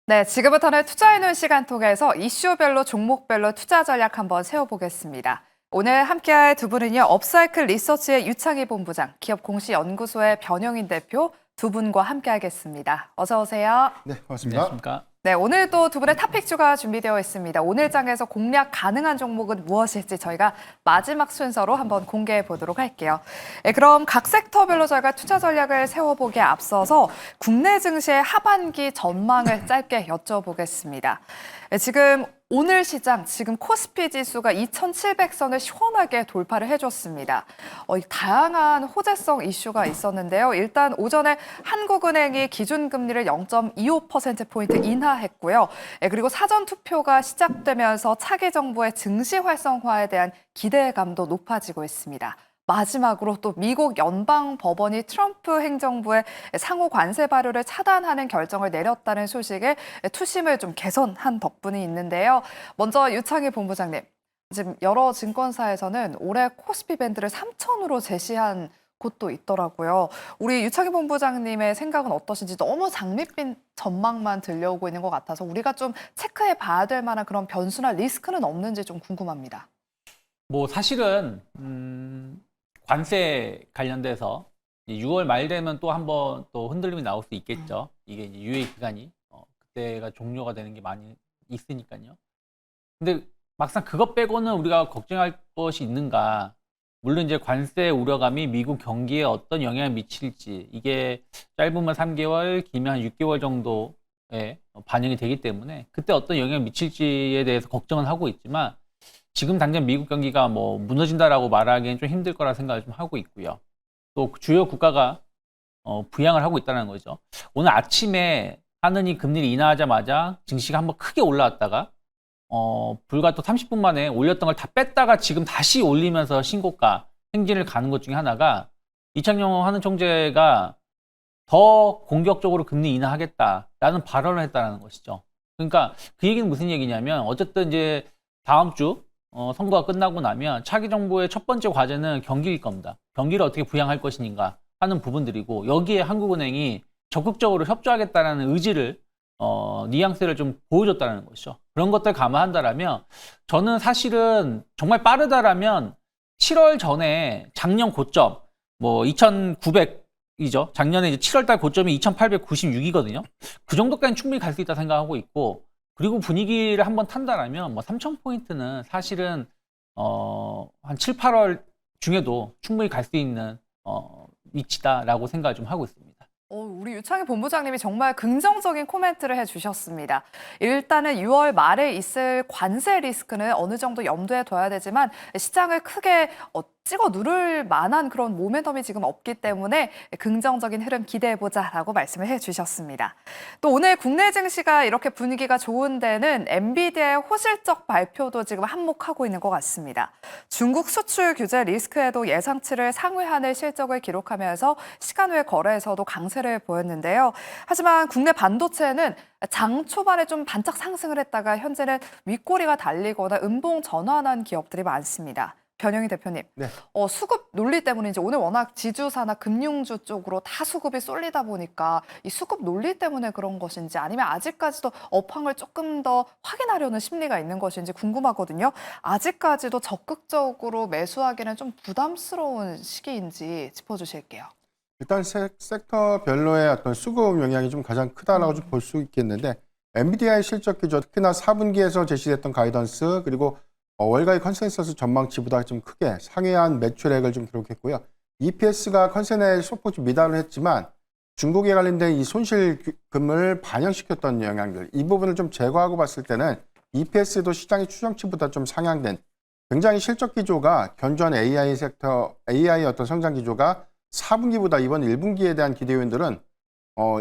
네, 지금부터는 투자해놓은 시간 통해서 이슈별로 종목별로 투자 전략 한번 세워보겠습니다. 오늘 함께할 두 분은요, 업사이클 리서치의 유창희 본부장, 기업공시연구소의 변영인 대표 두 분과 함께하겠습니다. 어서 오세요. 네, 고맙습니다. 안녕하십니까. 네, 오늘도 두 분의 탑픽주가 준비되어 있습니다. 오늘 장에서 공략 가능한 종목은 무엇일지 저희가 마지막 순서로 한번 공개해 보도록 할게요. 네, 그럼 각 섹터별로 저희가 투자 전략을 세워보기에 앞서서 국내 증시의 하반기 전망을 짧게 여쭤보겠습니다. 네, 지금 오늘 시장, 지금 코스피 지수가 2,700선을 시원하게 돌파를 해줬습니다. 다양한 호재성 이슈가 있었는데요. 일단 오전에 한국은행이 기준금리를 0.25%포인트 인하했고요. 그리고 사전투표가 시작되면서 차기 정부의 증시 활성화에 대한 기대감도 높아지고 있습니다. 마지막으로 또 미국 연방법원이 트럼프 행정부의 상호 관세 발효를 차단하는 결정을 내렸다는 소식에 투심을 좀 개선한 덕분이 있는데요. 먼저 유창희 본부장님, 지금 여러 증권사에서는 올해 코스피 밴드를 3,000으로 제시한 곳도 있더라고요. 우리 유창희 본부장님의 생각은 어떠신지 너무 장밋빛 전망만 들려오고 있는 것 같아서 우리가 좀 체크해 봐야 될 만한 그런 변수나 리스크는 없는지 좀 궁금합니다. 사실은 관세 관련돼서 6월 말 되면 또 한번 또 흔들림이 나올 수 있겠죠. 이게 이제 유예 기간이 그때가 종료가 되는 게 많이 있으니까요. 근데 막상 그것 빼고는 우리가 걱정할 것이 있는가? 물론 이제 관세 우려감이 미국 경기에 어떤 영향을 미칠지, 이게 짧으면 3개월, 길면 한 6개월 정도에 반영이 되기 때문에 그때 어떤 영향을 미칠지에 대해서 걱정은 하고 있지만, 지금 당장 미국 경기가 무너진다라고 말하기엔 좀 힘들 거라 생각을 좀 하고 있고요. 또 주요 국가가 부양을 하고 있다는 거죠. 오늘 아침에 하느니 금리를 인하하자마자 증시가 한번 크게 올라왔다가 불과 또 30분 만에 올렸던 걸 다 뺐다가 지금 다시 올리면서 신고가 행진을 가는 것 중에 하나가, 이창용 하는 총재가 더 공격적으로 금리 인하하겠다라는 발언을 했다는 것이죠. 그러니까 그 얘기는 무슨 얘기냐면, 어쨌든 이제 다음 주 선거가 끝나고 나면 차기 정부의 첫 번째 과제는 경기일 겁니다. 경기를 어떻게 부양할 것인가 하는 부분들이고, 여기에 한국은행이 적극적으로 협조하겠다는 의지를 뉘앙스를 좀 보여줬다는 것이죠. 그런 것들 감안한다라면 저는 사실은 정말 빠르다라면 7월 전에 작년 고점 2,900이죠. 작년에 이제 7월달 고점이 2,896이거든요. 그 정도까지는 충분히 갈 수 있다 생각하고 있고, 그리고 분위기를 한번 탄다라면 3,000포인트는 사실은 한 7, 8월 중에도 충분히 갈 수 있는 위치다라고 생각을 좀 하고 있습니다. 우리 유창희 본부장님이 정말 긍정적인 코멘트를 해주셨습니다. 일단은 6월 말에 있을 관세 리스크는 어느 정도 염두에 둬야 되지만 시장을 크게 찍어 누를 만한 그런 모멘텀이 지금 없기 때문에 긍정적인 흐름 기대해보자라고 말씀을 해주셨습니다. 또 오늘 국내 증시가 이렇게 분위기가 좋은 데는 엔비디아의 호실적 발표도 지금 한몫하고 있는 것 같습니다. 중국 수출 규제 리스크에도 예상치를 상회하는 실적을 기록하면서 시간 외 거래에서도 강세를 보였는데요. 하지만 국내 반도체는 장 초반에 좀 반짝 상승을 했다가 현재는 윗꼬리가 달리거나 음봉 전환한 기업들이 많습니다. 변영희 대표님, 네. 수급 논리 때문인지 오늘 워낙 지주사나 금융주 쪽으로 다 수급이 쏠리다 보니까 이 수급 논리 때문에 그런 것인지, 아니면 아직까지도 업황을 조금 더 확인하려는 심리가 있는 것인지 궁금하거든요. 아직까지도 적극적으로 매수하기는 좀 부담스러운 시기인지 짚어주실게요. 일단 섹터별로의 어떤 수급 영향이 좀 가장 크다라고 좀 볼 수 있겠는데, 엔비디아의 실적 기조, 특히나 4분기에서 제시됐던 가이던스, 그리고 월가의 컨센서스 전망치보다 좀 크게 상회한 매출액을 좀 기록했고요. EPS가 컨센에 소폭 미달을 했지만 중국에 관련된 이 손실금을 반영시켰던 영향들, 이 부분을 좀 제거하고 봤을 때는 EPS도 시장의 추정치보다 좀 상향된 굉장히 실적 기조가 견조한 AI 섹터, AI 어떤 성장 기조가 4분기보다 이번 1분기에 대한 기대 요인들은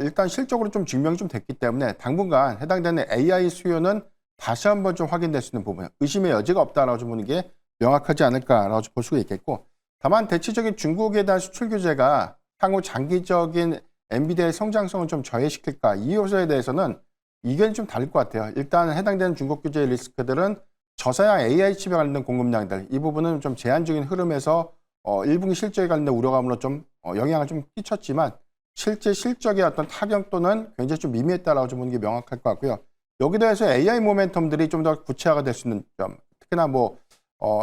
일단 실적으로 좀 증명이 좀 됐기 때문에 당분간 해당되는 AI 수요는 다시 한번 좀 확인될 수 있는 부분, 의심의 여지가 없다라고 좀 보는 게 명확하지 않을까라고 볼 수가 있겠고, 다만 대체적인 중국에 대한 수출 규제가 향후 장기적인 엔비디아의 성장성을 좀 저해시킬까, 이 요소에 대해서는 의견이 좀 다를 것 같아요. 일단 해당되는 중국 규제 리스크들은 저사양 AI 칩에 관련된 공급량들, 이 부분은 좀 제한적인 흐름에서 1분기 실적에 관련된 우려감으로 좀 영향을 좀 끼쳤지만, 실제 실적의 어떤 타격 또는 굉장히 좀 미미했다라고 좀 보는 게 명확할 것 같고요. 여기 더해서 AI 모멘텀들이 좀 더 구체화가 될 수 있는 점, 특히나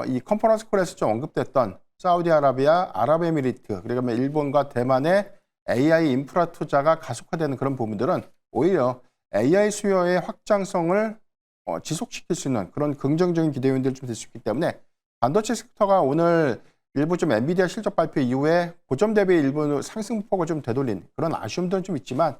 이 컨퍼런스 콜에서 좀 언급됐던 사우디아라비아, 아랍에미리트, 그리고 일본과 대만의 AI 인프라 투자가 가속화되는 그런 부분들은 오히려 AI 수요의 확장성을 지속시킬 수 있는 그런 긍정적인 기대 요인들이 좀 될 수 있기 때문에 반도체 섹터가 오늘 일부 좀 엔비디아 실적 발표 이후에 고점 대비 일부 상승폭을 좀 되돌린 그런 아쉬움들은 좀 있지만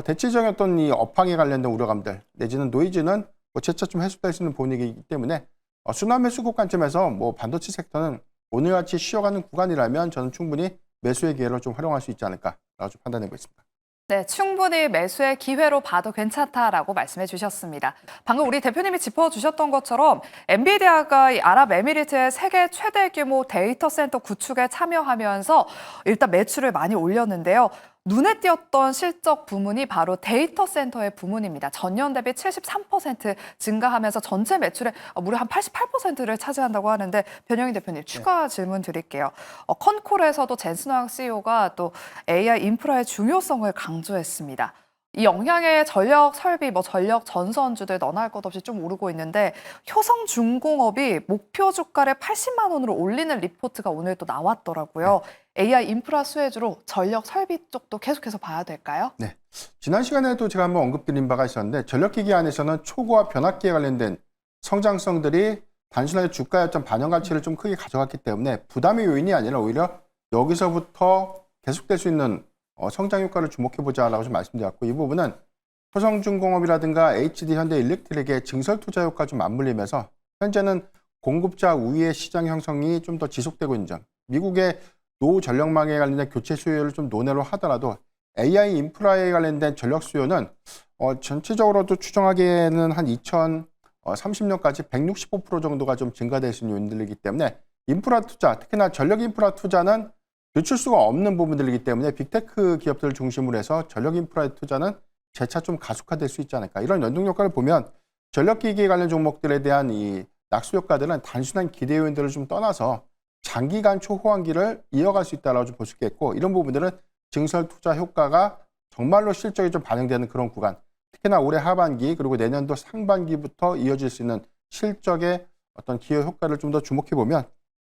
대체적인 어떤 이 업황에 관련된 우려감들 내지는 노이즈는 재차 좀 해소될 수 있는 분위기이기 때문에 순환 매수국 관점에서 반도체 섹터는 오늘같이 쉬어가는 구간이라면 저는 충분히 매수의 기회로 좀 활용할 수 있지 않을까라고 좀 판단하고 있습니다. 네, 충분히 매수의 기회로 봐도 괜찮다라고 말씀해 주셨습니다. 방금 우리 대표님이 짚어주셨던 것처럼 엔비디아가 이 아랍에미리트의 세계 최대 규모 데이터 센터 구축에 참여하면서 일단 매출을 많이 올렸는데요. 눈에 띄었던 실적 부문이 바로 데이터 센터의 부문입니다. 전년 대비 73% 증가하면서 전체 매출의 무려 한 88%를 차지한다고 하는데 변영희 대표님 추가 질문 드릴게요. 컨콜에서도 젠슨 황 CEO가 또 AI 인프라의 중요성을 강조했습니다. 이 영향의 전력 설비, 전력 전선주들 너나 할 것 없이 좀 오르고 있는데 효성중공업이 목표 주가를 80만 원으로 올리는 리포트가 오늘 또 나왔더라고요. AI 인프라 수혜주로 전력 설비 쪽도 계속해서 봐야 될까요? 네. 지난 시간에도 제가 한번 언급드린 바가 있었는데 전력기기 안에서는 초고압 변압기에 관련된 성장성들이 단순하게 주가의 어떤 반영 가치를 좀 크게 가져갔기 때문에 부담의 요인이 아니라 오히려 여기서부터 계속될 수 있는 성장 효과를 주목해보자라고 좀 말씀드렸고 이 부분은 효성중공업이라든가 HD 현대일렉트릭의 증설 투자 효과 좀 맞물리면서 현재는 공급자 우위의 시장 형성이 좀 더 지속되고 있는 점, 미국의 노후 전력망에 관련된 교체 수요를 좀 논외로 하더라도 AI 인프라에 관련된 전력 수요는 전체적으로도 추정하기에는 한 2030년까지 165% 정도가 좀 증가될 수 있는 요인들이기 때문에 인프라 투자, 특히나 전력 인프라 투자는 늦출 수가 없는 부분들이기 때문에 빅테크 기업들을 중심으로 해서 전력 인프라의 투자는 재차 좀 가속화될 수 있지 않을까. 이런 연동 효과를 보면 전력기기 관련 종목들에 대한 이 낙수 효과들은 단순한 기대 요인들을 좀 떠나서 장기간 초호황기를 이어갈 수 있다고 좀 볼 수 있겠고 이런 부분들은 증설 투자 효과가 정말로 실적이 좀 반영되는 그런 구간, 특히나 올해 하반기 그리고 내년도 상반기부터 이어질 수 있는 실적의 어떤 기여 효과를 좀 더 주목해 보면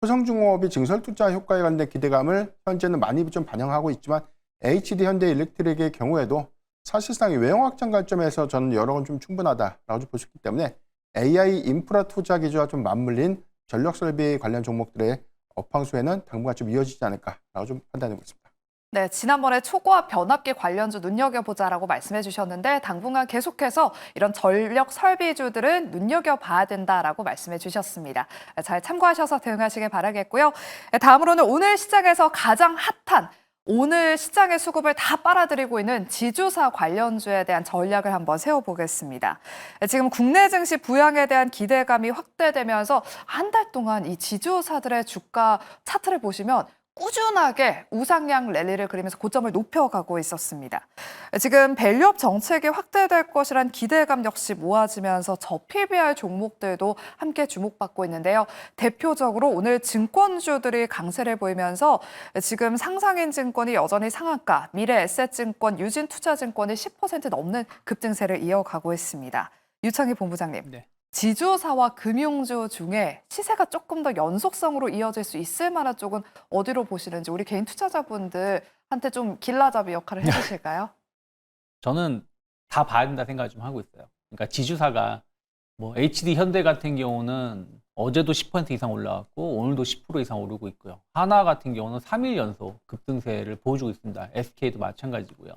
효성중공업이 증설 투자 효과에 관련된 기대감을 현재는 많이 좀 반영하고 있지만 HD 현대일렉트릭의 경우에도 사실상 외형 확장 관점에서 저는 여러 건 좀 충분하다라고 볼 수 있기 때문에 AI 인프라 투자 기조와 좀 맞물린 전력 설비 관련 종목들의 업황수에는 당분간 좀 이어지지 않을까라고 좀 판단하고 있습니다. 네, 지난번에 초고압 변압기 관련주 눈여겨보자라고 말씀해 주셨는데 당분간 계속해서 이런 전력 설비주들은 눈여겨봐야 된다라고 말씀해 주셨습니다. 잘 참고하셔서 대응하시길 바라겠고요. 다음으로는 오늘 시장에서 가장 핫한 오늘 시장의 수급을 다 빨아들이고 있는 지주사 관련주에 대한 전략을 한번 세워보겠습니다. 지금 국내 증시 부양에 대한 기대감이 확대되면서 한 달 동안 이 지주사들의 주가 차트를 보시면 꾸준하게 우상향 랠리를 그리면서 고점을 높여가고 있었습니다. 지금 밸류업 정책이 확대될 것이란 기대감 역시 모아지면서 저PBR 종목들도 함께 주목받고 있는데요. 대표적으로 오늘 증권주들이 강세를 보이면서 지금 상상인 증권이 여전히 상한가, 미래에셋증권, 유진투자증권이 10% 넘는 급등세를 이어가고 있습니다. 유창희 본부장님. 네. 지주사와 금융주 중에 시세가 조금 더 연속성으로 이어질 수 있을 만한 쪽은 어디로 보시는지 우리 개인 투자자분들한테 좀 길라잡이 역할을 해주실까요? 저는 다 봐야 된다 생각을 좀 하고 있어요. 그러니까 지주사가 HD 현대 같은 경우는 어제도 10% 이상 올라왔고 오늘도 10% 이상 오르고 있고요. 하나 같은 경우는 3일 연속 급등세를 보여주고 있습니다. SK도 마찬가지고요.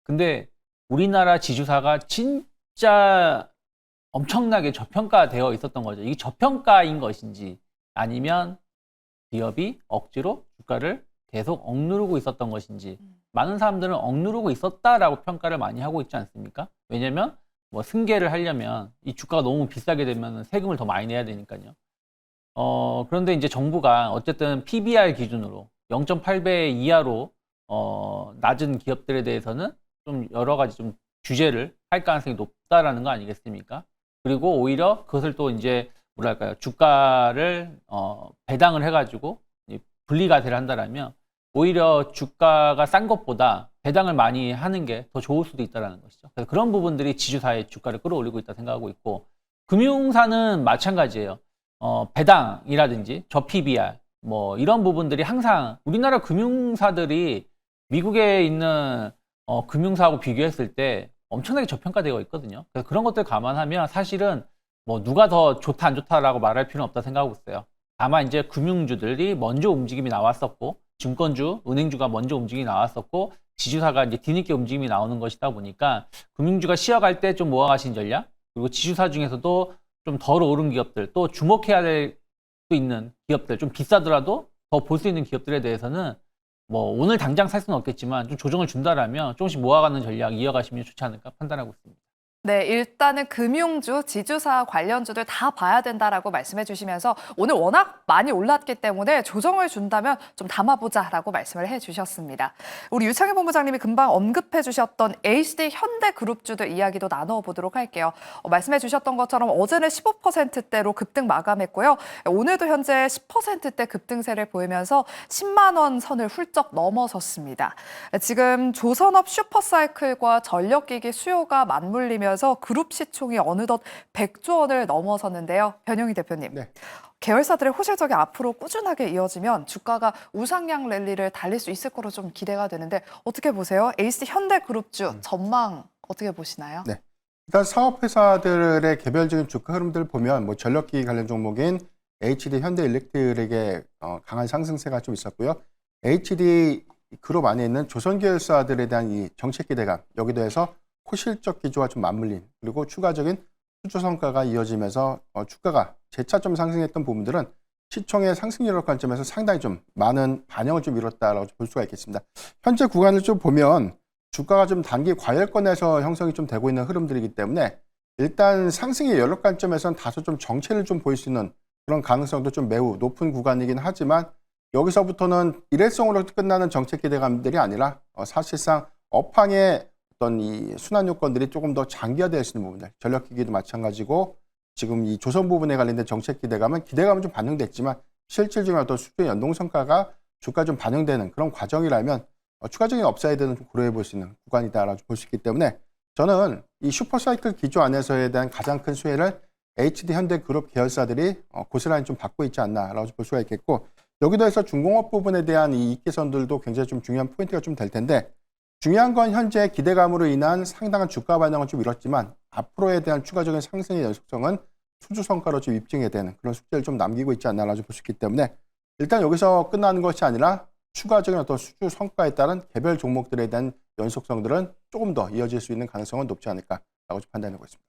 근데 우리나라 지주사가 진짜 엄청나게 저평가되어 있었던 거죠. 이게 저평가인 것인지 아니면 기업이 억지로 주가를 계속 억누르고 있었던 것인지 많은 사람들은 억누르고 있었다라고 평가를 많이 하고 있지 않습니까? 왜냐면 승계를 하려면 이 주가가 너무 비싸게 되면 세금을 더 많이 내야 되니까요. 그런데 이제 정부가 어쨌든 PBR 기준으로 0.8배 이하로 낮은 기업들에 대해서는 좀 여러 가지 좀 규제를 할 가능성이 높다라는 거 아니겠습니까? 그리고 오히려 그것을 또 이제 주가를 배당을 해가지고 분리과세를 한다라면 오히려 주가가 싼 것보다 배당을 많이 하는 게 더 좋을 수도 있다는 것이죠. 그래서 그런 부분들이 지주사의 주가를 끌어올리고 있다 생각하고 있고, 금융사는 마찬가지예요. 배당이라든지 저PBR 뭐 이런 부분들이 항상 우리나라 금융사들이 미국에 있는 금융사하고 비교했을 때 엄청나게 저평가되어 있거든요. 그래서 그런 것들 감안하면 사실은 뭐 누가 더 좋다 안 좋다라고 말할 필요는 없다 생각하고 있어요. 다만 이제 금융주들이 먼저 움직임이 나왔었고, 증권주, 은행주가 먼저 움직임이 나왔었고, 지주사가 이제 뒤늦게 움직임이 나오는 것이다 보니까 금융주가 쉬어갈 때 좀 모아가신 전략, 그리고 지주사 중에서도 좀 덜 오른 기업들, 또 주목해야 될 수 있는 기업들, 좀 비싸더라도 더 볼 수 있는 기업들에 대해서는 뭐 오늘 당장 살 수는 없겠지만 좀 조정을 준다라면 조금씩 모아가는 전략 이어가시면 좋지 않을까 판단하고 있습니다. 네, 일단은 금융주, 지주사 관련주들 다 봐야 된다라고 말씀해 주시면서 오늘 워낙 많이 올랐기 때문에 조정을 준다면 좀 담아보자라고 말씀을 해 주셨습니다. 우리 유창희 본부장님이 금방 언급해 주셨던 HD 현대그룹주들 이야기도 나눠보도록 할게요. 말씀해 주셨던 것처럼 어제는 15%대로 급등 마감했고요. 오늘도 현재 10%대 급등세를 보이면서 10만 원 선을 훌쩍 넘어섰습니다. 지금 조선업 슈퍼사이클과 전력기기 수요가 맞물리며 그룹 시총이 어느덧 100조 원을 넘어섰는데요. 변영희 대표님, 네. 계열사들의 호실적이 앞으로 꾸준하게 이어지면 주가가 우상향 랠리를 달릴 수 있을 거로 좀 기대가 되는데 어떻게 보세요? HD 현대그룹주 전망 어떻게 보시나요? 네. 일단 사업회사들의 개별적인 주가 흐름들을 보면 뭐 전력기기 관련 종목인 HD 현대일렉트릭의 강한 상승세가 좀 있었고요. HD 그룹 안에 있는 조선 계열사들에 대한 이 정책 기대감, 여기도 해서 호실적 기조와 좀 맞물린, 그리고 추가적인 수주 성과가 이어지면서 주가가 재차점 상승했던 부분들은 시총의 상승률 관점에서 상당히 좀 많은 반영을 좀 이뤘다라고 볼 수가 있겠습니다. 현재 구간을 좀 보면 주가가 좀 단기 과열권에서 형성이 좀 되고 있는 흐름들이기 때문에 일단 상승의 여력 관점에서는 다소 좀 정체를 좀 보일 수 있는 그런 가능성도 좀 매우 높은 구간이긴 하지만, 여기서부터는 일회성으로 끝나는 정책 기대감들이 아니라 사실상 업황의 어떤 이 순환 요건들이 조금 더 장기화될 수 있는 부분들, 전력기기도 마찬가지고 지금 이 조선 부분에 관련된 정책 기대감은 좀 반영됐지만 실질적인 어떤 수주의 연동 성과가 주가 좀 반영되는 그런 과정이라면 추가적인 업사이드는 좀 고려해 볼 수 있는 구간이다라고 볼 수 있기 때문에, 저는 이 슈퍼사이클 기조 안에서에 대한 가장 큰 수혜를 HD 현대그룹 계열사들이 고스란히 좀 받고 있지 않나라고 볼 수가 있겠고, 여기도 해서 중공업 부분에 대한 이 이익개선들도 굉장히 좀 중요한 포인트가 좀 될 텐데, 중요한 건 현재 기대감으로 인한 상당한 주가 반영은 좀 이뤘지만 앞으로에 대한 추가적인 상승의 연속성은 수주 성과로 좀 입증해야 되는 그런 숙제를 좀 남기고 있지 않나라고 볼 수 있기 때문에, 일단 여기서 끝나는 것이 아니라 추가적인 어떤 수주 성과에 따른 개별 종목들에 대한 연속성들은 조금 더 이어질 수 있는 가능성은 높지 않을까라고 판단하고 있습니다.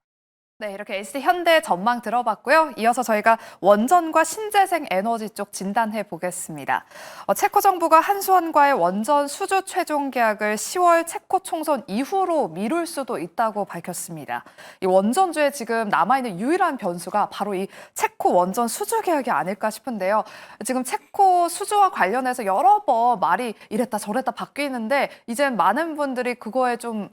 네, 이렇게 HD 현대 전망 들어봤고요. 이어서 저희가 원전과 신재생 에너지 쪽 진단해 보겠습니다. 체코 정부가 한수원과의 원전 수주 최종 계약을 10월 체코 총선 이후로 미룰 수도 있다고 밝혔습니다. 이 원전주에 지금 남아있는 유일한 변수가 바로 이 체코 원전 수주 계약이 아닐까 싶은데요. 지금 체코 수주와 관련해서 여러 번 말이 이랬다 저랬다 바뀌는데 이젠 많은 분들이 그거에 좀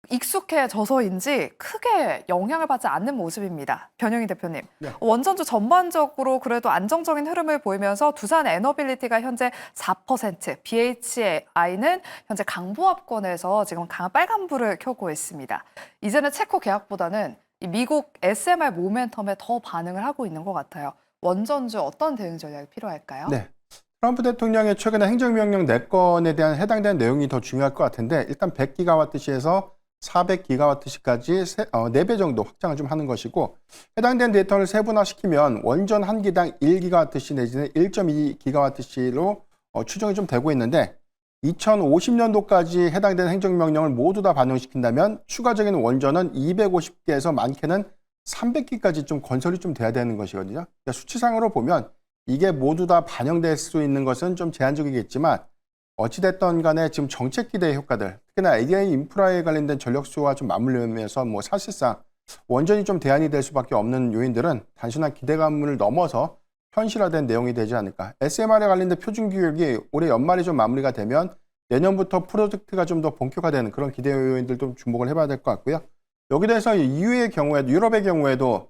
익숙해져서인지 크게 영향을 받지 않는 모습입니다. 변영희 대표님, 네. 원전주 전반적으로 그래도 안정적인 흐름을 보이면서 두산 에너빌리티가 현재 4%, BHI는 현재 강보합권에서 지금 강한 빨간불을 켜고 있습니다. 이제는 체코 계약보다는 이 미국 SMR 모멘텀에 더 반응을 하고 있는 것 같아요. 원전주 어떤 대응 전략이 필요할까요? 네. 트럼프 대통령의 최근에 행정명령 4건에 대한 해당되는 내용이 더 중요할 것 같은데, 일단 100기가와트시에서 400기가와트시까지 4배 정도 확장을 좀 하는 것이고, 해당된 데이터를 세분화시키면 원전 한 기당 1기가와트시 내지는 1.2기가와트시로 추정이 좀 되고 있는데, 2050년도까지 해당되는 행정명령을 모두 다 반영시킨다면 추가적인 원전은 250개에서 많게는 300기까지 좀 건설이 좀 돼야 되는 것이거든요. 그러니까 수치상으로 보면 이게 모두 다 반영될 수 있는 것은 좀 제한적이겠지만, 어찌됐든 간에 지금 정책 기대의 효과들, 특히나 AI 인프라에 관련된 전력 수요와 좀 맞물리면서 뭐 사실상 원전이 좀 대안이 될 수밖에 없는 요인들은 단순한 기대감을 넘어서 현실화된 내용이 되지 않을까. SMR에 관련된 표준 규격이 올해 연말에 좀 마무리가 되면 내년부터 프로젝트가 좀 더 본격화되는 그런 기대 요인들도 주목을 해봐야 될 것 같고요. 여기 대해서 EU의 경우에도, 유럽의 경우에도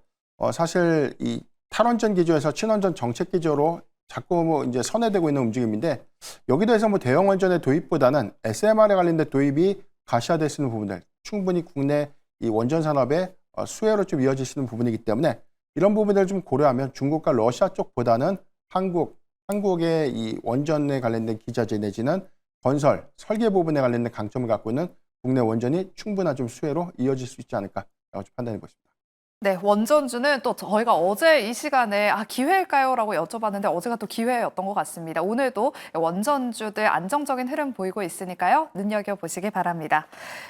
사실 이 탈원전 기조에서 친원전 정책 기조로 자꾸 뭐 이제 선회되고 있는 움직임인데 여기에 대해서 뭐 대형 원전의 도입보다는 SMR에 관련된 도입이 가시화될 수 있는 부분들 충분히 국내 이 원전 산업의 수혜로 좀 이어질 수 있는 부분이기 때문에 이런 부분들을 좀 고려하면 중국과 러시아 쪽보다는 한국의 이 원전에 관련된 기자재 내지는 건설, 설계 부분에 관련된 강점을 갖고 있는 국내 원전이 충분한 좀 수혜로 이어질 수 있지 않을까라고 좀 판단해 보십니다. 네, 원전주는 또 저희가 어제 이 시간에 기회일까요? 라고 여쭤봤는데 어제가 또 기회였던 것 같습니다. 오늘도 원전주들 안정적인 흐름 보이고 있으니까요. 눈여겨보시기 바랍니다.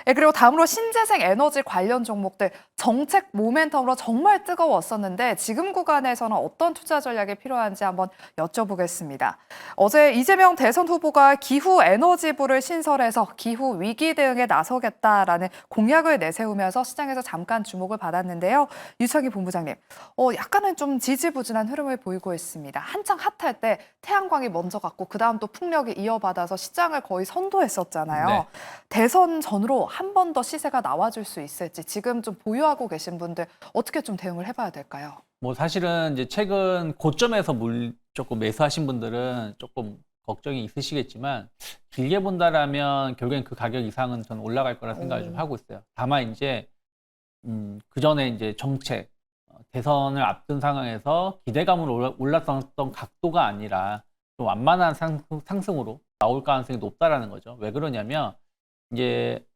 네, 그리고 다음으로 신재생 에너지 관련 종목들 정책 모멘텀으로 정말 뜨거웠었는데 지금 구간에서는 어떤 투자 전략이 필요한지 한번 여쭤보겠습니다. 어제 이재명 대선 후보가 기후 에너지부를 신설해서 기후 위기 대응에 나서겠다라는 공약을 내세우면서 시장에서 잠깐 주목을 받았는데요. 유창희 본부장님, 약간은 좀 지지부진한 흐름을 보이고 있습니다. 한창 핫할 때 태양광이 먼저 갔고 그다음 또 풍력이 이어받아서 시장을 거의 선도했었잖아요. 네. 대선 전으로 한 번 더 시세가 나와줄 수 있을지 지금 좀 보유하고 계신 분들 어떻게 좀 대응을 해봐야 될까요? 뭐 사실은 이제 최근 고점에서 조금 매수하신 분들은 조금 걱정이 있으시겠지만 길게 본다라면 결국엔 그 가격 이상은 저는 올라갈 거라 생각을 좀 하고 있어요. 다만 이제 그 전에 이제 정책, 대선을 앞둔 상황에서 기대감으로 올랐던 각도가 아니라 좀 완만한 상승으로 나올 가능성이 높다라는 거죠. 왜 그러냐면 이제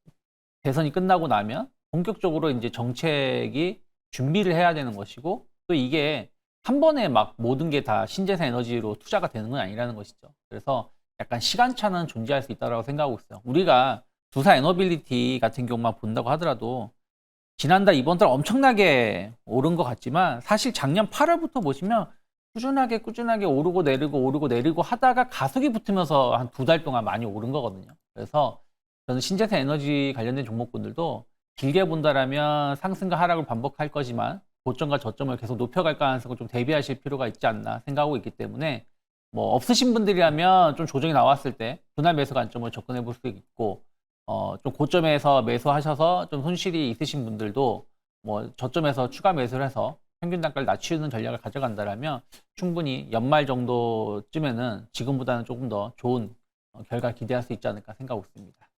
대선이 끝나고 나면 본격적으로 이제 정책이 준비를 해야 되는 것이고 또 이게 한 번에 막 모든 게 다 신재생 에너지로 투자가 되는 건 아니라는 것이죠. 그래서 약간 시간차는 존재할 수 있다고 생각하고 있어요. 우리가 두사 에너빌리티 같은 경우만 본다고 하더라도 지난달, 이번 달 엄청나게 오른 것 같지만 사실 작년 8월부터 보시면 꾸준하게 오르고 내리고 하다가 가속이 붙으면서 한 2달 동안 많이 오른 거거든요. 그래서 저는 신재생 에너지 관련된 종목군들도 길게 본다라면 상승과 하락을 반복할 거지만 고점과 저점을 계속 높여갈 가능성을 좀 대비하실 필요가 있지 않나 생각하고 있기 때문에 뭐 없으신 분들이라면 좀 조정이 나왔을 때 분할 매수 관점을 접근해 볼 수 있고 좀 고점에서 매수하셔서 좀 손실이 있으신 분들도 뭐 저점에서 추가 매수를 해서 평균 단가를 낮추는 전략을 가져간다라면 충분히 연말 정도쯤에는 지금보다는 조금 더 좋은 결과 기대할 수 있지 않을까 생각하고 있습니다.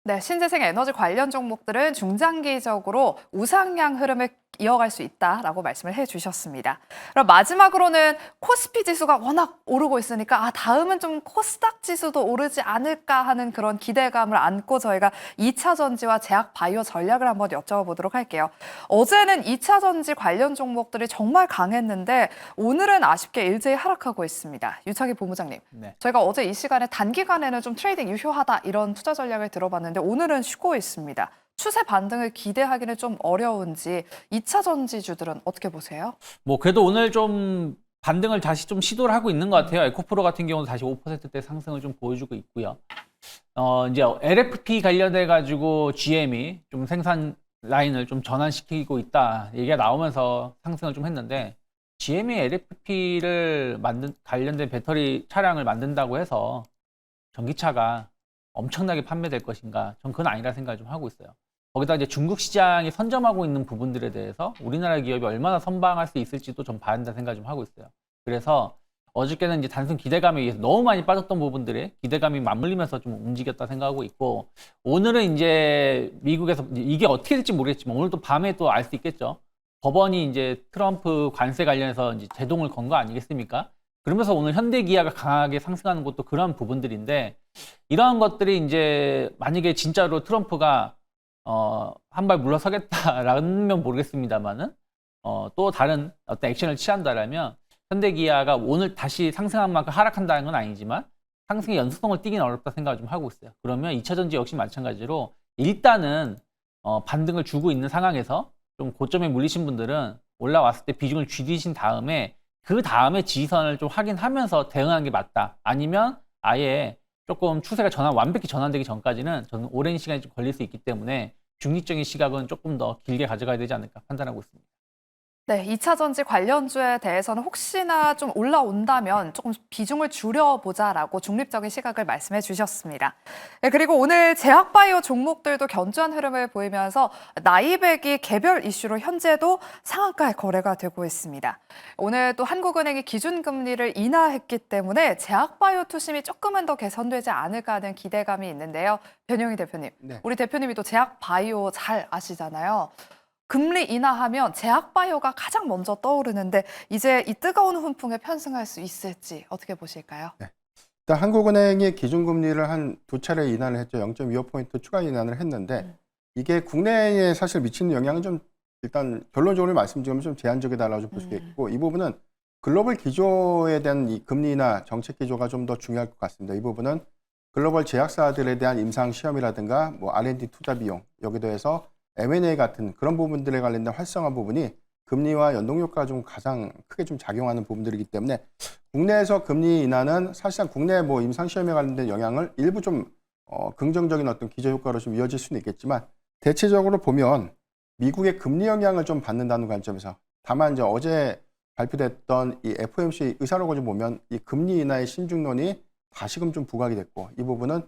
네, 신재생 에너지 관련 종목들은 중장기적으로 우상향 흐름을 이어갈 수 있다라고 말씀을 해주셨습니다. 그럼 마지막으로는 코스피 지수가 워낙 오르고 있으니까 다음은 좀 코스닥 지수도 오르지 않을까 하는 그런 기대감을 안고 저희가 2차 전지와 제약 바이오 전략을 한번 여쭤보도록 할게요. 어제는 2차 전지 관련 종목들이 정말 강했는데 오늘은 아쉽게 일제히 하락하고 있습니다. 유창희 본부장님, 네. 저희가 어제 이 시간에 단기간에는 좀 트레이딩 유효하다 이런 투자 전략을 들어봤는데 오늘은 쉬고 있습니다. 추세 반등을 기대하기는 좀 어려운지 2차 전지주들은 어떻게 보세요? 뭐 그래도 오늘 좀 반등을 다시 좀 시도를 하고 있는 것 같아요. 에코프로 같은 경우는 다시 5%대 상승을 좀 보여주고 있고요. 이제 LFP 관련해 가지고 GM이 좀 생산 라인을 좀 전환시키고 있다 얘기가 나오면서 상승을 좀 했는데 GM이 LFP를 관련된 배터리 차량을 만든다고 해서 전기차가 엄청나게 판매될 것인가? 전 그건 아니라 생각을 좀 하고 있어요. 거기다 이제 중국 시장이 선점하고 있는 부분들에 대해서 우리나라 기업이 얼마나 선방할 수 있을지도 좀 봐야 한다는 생각을 좀 하고 있어요. 그래서 어저께는 이제 단순 기대감에 의해서 너무 많이 빠졌던 부분들에 기대감이 맞물리면서 좀 움직였다 생각하고 있고 오늘은 이제 미국에서 이게 어떻게 될지 모르겠지만 오늘 또 밤에 또 알 수 있겠죠. 법원이 이제 트럼프 관세 관련해서 이제 제동을 건 거 아니겠습니까? 그러면서 오늘 현대기아가 강하게 상승하는 것도 그런 부분들인데 이러한 것들이 이제 만약에 진짜로 트럼프가 한 발 물러서겠다라면 모르겠습니다만은 또 다른 어떤 액션을 취한다라면 현대기아가 오늘 다시 상승한 만큼 하락한다는 건 아니지만 상승의 연속성을 띠기는 어렵다 생각을 좀 하고 있어요. 그러면 2차전지 역시 마찬가지로 일단은 반등을 주고 있는 상황에서 좀 고점에 물리신 분들은 올라왔을 때 비중을 줄이신 다음에 그 다음에 지지선을 좀 확인하면서 대응하는 게 맞다. 아니면 아예 조금 추세가 완벽히 전환되기 전까지는 저는 오랜 시간이 좀 걸릴 수 있기 때문에 중립적인 시각은 조금 더 길게 가져가야 되지 않을까 판단하고 있습니다. 네, 2차 전지 관련주에 대해서는 혹시나 좀 올라온다면 조금 비중을 줄여보자라고 중립적인 시각을 말씀해 주셨습니다. 네, 그리고 오늘 제약바이오 종목들도 견조한 흐름을 보이면서 나이백이 개별 이슈로 현재도 상한가에 거래가 되고 있습니다. 오늘 또 한국은행이 기준금리를 인하했기 때문에 제약바이오 투심이 조금은 더 개선되지 않을까 하는 기대감이 있는데요. 변영희 대표님, 네. 우리 대표님이 또 제약바이오 잘 아시잖아요. 금리 인하하면 제약바이오가 가장 먼저 떠오르는데 이제 이 뜨거운 훈풍에 편승할 수 있을지 어떻게 보실까요? 일단 한국은행이 기준금리를 한 두 차례 인하를 했죠. 0.25포인트 추가 인하를 했는데 이게 국내에 사실 미치는 영향은 좀 일단 결론적으로 말씀드리면 좀 제한적이다라고 볼 수 있고 이 부분은 글로벌 기조에 대한 이 금리 인하 정책 기조가 좀 더 중요할 것 같습니다. 이 부분은 글로벌 제약사들에 대한 임상 시험이라든가 뭐 R&D 투자 비용 여기도 해서 M&A 같은 그런 부분들에 관련된 활성화 부분이 금리와 연동 효과가 좀 가장 크게 좀 작용하는 부분들이기 때문에 국내에서 금리 인하는 사실상 국내 뭐 임상 시험에 관련된 영향을 일부 좀 긍정적인 어떤 기저 효과로 좀 이어질 수는 있겠지만 대체적으로 보면 미국의 금리 영향을 좀 받는다는 관점에서 다만 이제 어제 발표됐던 이 FOMC 의사록을 좀 보면 이 금리 인하의 신중론이 다시금 좀 부각이 됐고 이 부분은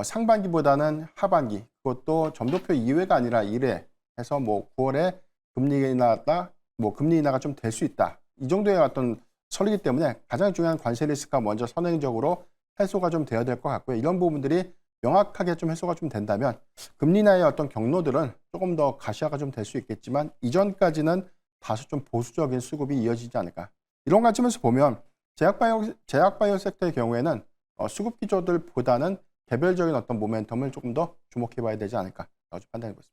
상반기보다는 하반기 그것도 점도표 2회가 아니라 1회 해서 뭐 9월에 금리 인하가 좀 될 수 있다. 이 정도의 어떤 설이기 때문에 가장 중요한 관세 리스크가 먼저 선행적으로 해소가 좀 되어야 될 것 같고요. 이런 부분들이 명확하게 좀 해소가 좀 된다면 금리 인하의 어떤 경로들은 조금 더 가시화가 좀 될 수 있겠지만 이전까지는 다소 좀 보수적인 수급이 이어지지 않을까. 이런 관점에서 보면 제약바이오 섹터의 경우에는 수급 기조들보다는 개별적인 어떤 모멘텀을 조금 더 주목해 봐야 되지 않을까 판단해 보겠습니다.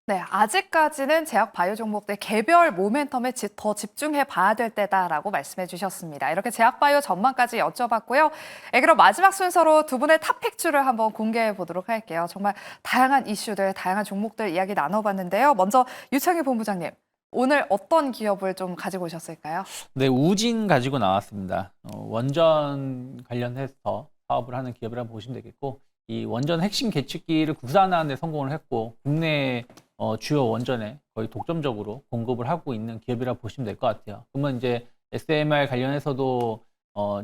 네, 아직까지는 제약 바이오 종목들 개별 모멘텀에 더 집중해 봐야 될 때다라고 말씀해 주셨습니다. 이렇게 제약 바이오 전망까지 여쭤봤고요. 그럼 마지막 순서로 두 분의 탑픽주를 한번 공개해 보도록 할게요. 정말 다양한 이슈들, 다양한 종목들 이야기 나눠봤는데요. 먼저 유창희 본부장님, 오늘 어떤 기업을 좀 가지고 오셨을까요? 네, 우진 가지고 나왔습니다. 원전 관련해서 사업을 하는 기업이라고 보시면 되겠고, 이 원전 핵심 계측기를 구사하는 데 성공을 했고, 국내 주요 원전에 거의 독점적으로 공급을 하고 있는 기업이라고 보시면 될 것 같아요. 그러면 이제 SMR 관련해서도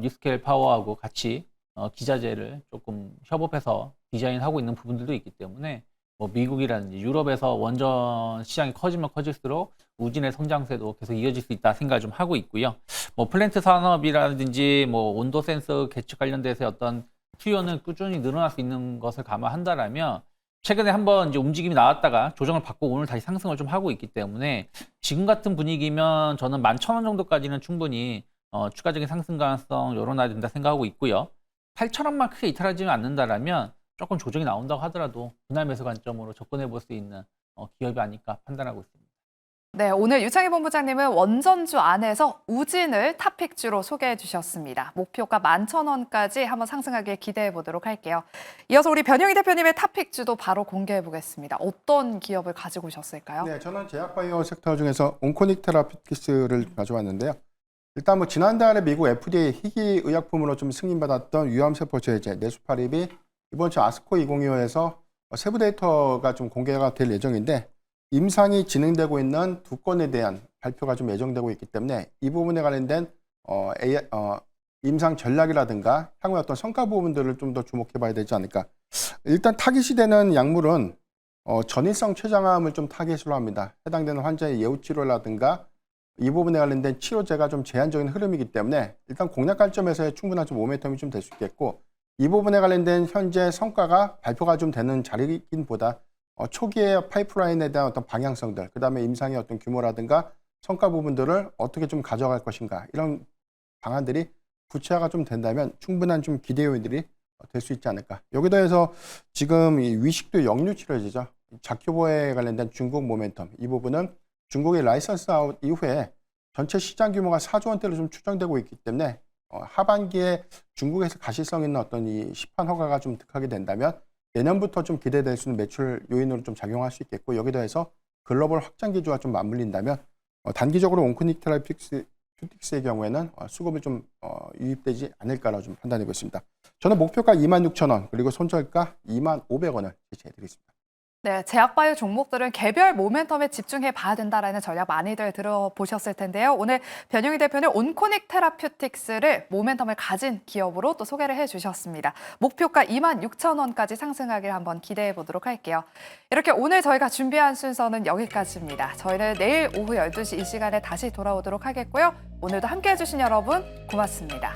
뉴스케일 파워하고 같이 기자재를 조금 협업해서 디자인하고 있는 부분들도 있기 때문에 뭐 미국이라든지 유럽에서 원전 시장이 커지면 커질수록 우진의 성장세도 계속 이어질 수 있다 생각을 좀 하고 있고요. 뭐 플랜트 산업이라든지 뭐 온도 센서 계측 관련돼서 어떤 수요는 꾸준히 늘어날 수 있는 것을 감안한다라면 최근에 한번 이제 움직임이 나왔다가 조정을 받고 오늘 다시 상승을 좀 하고 있기 때문에 지금 같은 분위기면 저는 11,000원 정도까지는 충분히 추가적인 상승 가능성 열어놔야 된다 생각하고 있고요. 8,000원만 크게 이탈하지 않는다라면 조금 조정이 나온다고 하더라도 분할 매수 관점으로 접근해 볼 수 있는 기업이 아닐까 판단하고 있습니다. 네, 오늘 유창희 본부장님은 원전주 안에서 우진을 탑픽주로 소개해 주셨습니다. 목표가 11,000원까지 한번 상승하길 기대해 보도록 할게요. 이어서 우리 변영희 대표님의 탑픽주도 바로 공개해 보겠습니다. 어떤 기업을 가지고 오셨을까요? 네, 저는 제약바이오 섹터 중에서 온코닉 테라피틱스를 가져왔는데요. 일단 뭐 지난달에 미국 FDA 희귀 의약품으로 좀 승인받았던 위암세포 제제 네수파립이 이번 주 아스코 2025에서 세부 데이터가 좀 공개가 될 예정인데 임상이 진행되고 있는 두 건에 대한 발표가 좀 예정되고 있기 때문에 이 부분에 관련된 임상 전략이라든가 향후의 어떤 성과 부분들을 좀 더 주목해 봐야 되지 않을까. 일단 타깃이 되는 약물은 전이성 췌장암을 좀 타깃으로 합니다. 해당되는 환자의 예후 치료라든가 이 부분에 관련된 치료제가 좀 제한적인 흐름이기 때문에 일단 공략 관점에서의 충분한 좀 모멘텀이 좀 될 수 있겠고 이 부분에 관련된 현재 성과가 발표가 좀 되는 자리이긴 보다 초기의 파이프라인에 대한 어떤 방향성들, 그 다음에 임상의 어떤 규모라든가 성과 부분들을 어떻게 좀 가져갈 것인가 이런 방안들이 구체화가 좀 된다면 충분한 좀 기대 요인들이 될 수 있지 않을까. 여기다 해서 지금 이 위식도 역류 치료제죠. 자큐보에 관련된 중국 모멘텀 이 부분은 중국의 라이선스 아웃 이후에 전체 시장 규모가 4조 원대로 좀 추정되고 있기 때문에 하반기에 중국에서 가시성 있는 어떤 이 시판 허가가 좀 득하게 된다면 내년부터 좀 기대될 수 있는 매출 요인으로 좀 작용할 수 있겠고 여기다 해서 글로벌 확장 기조와 좀 맞물린다면 단기적으로 온코닉 테라피틱스의 경우에는 수급이 좀 유입되지 않을까라고 좀 판단하고 있습니다. 저는 목표가 26,000원 그리고 손절가 25,500원을 제시해 드리겠습니다. 네, 제약바이오 종목들은 개별 모멘텀에 집중해 봐야 된다라는 전략 많이들 들어보셨을 텐데요. 오늘 변영희 대표는 온코닉 테라퓨틱스를 모멘텀을 가진 기업으로 또 소개를 해주셨습니다. 목표가 26,000원까지 상승하길 한번 기대해 보도록 할게요. 이렇게 오늘 저희가 준비한 순서는 여기까지입니다. 저희는 내일 오후 12시 이 시간에 다시 돌아오도록 하겠고요. 오늘도 함께해 주신 여러분 고맙습니다.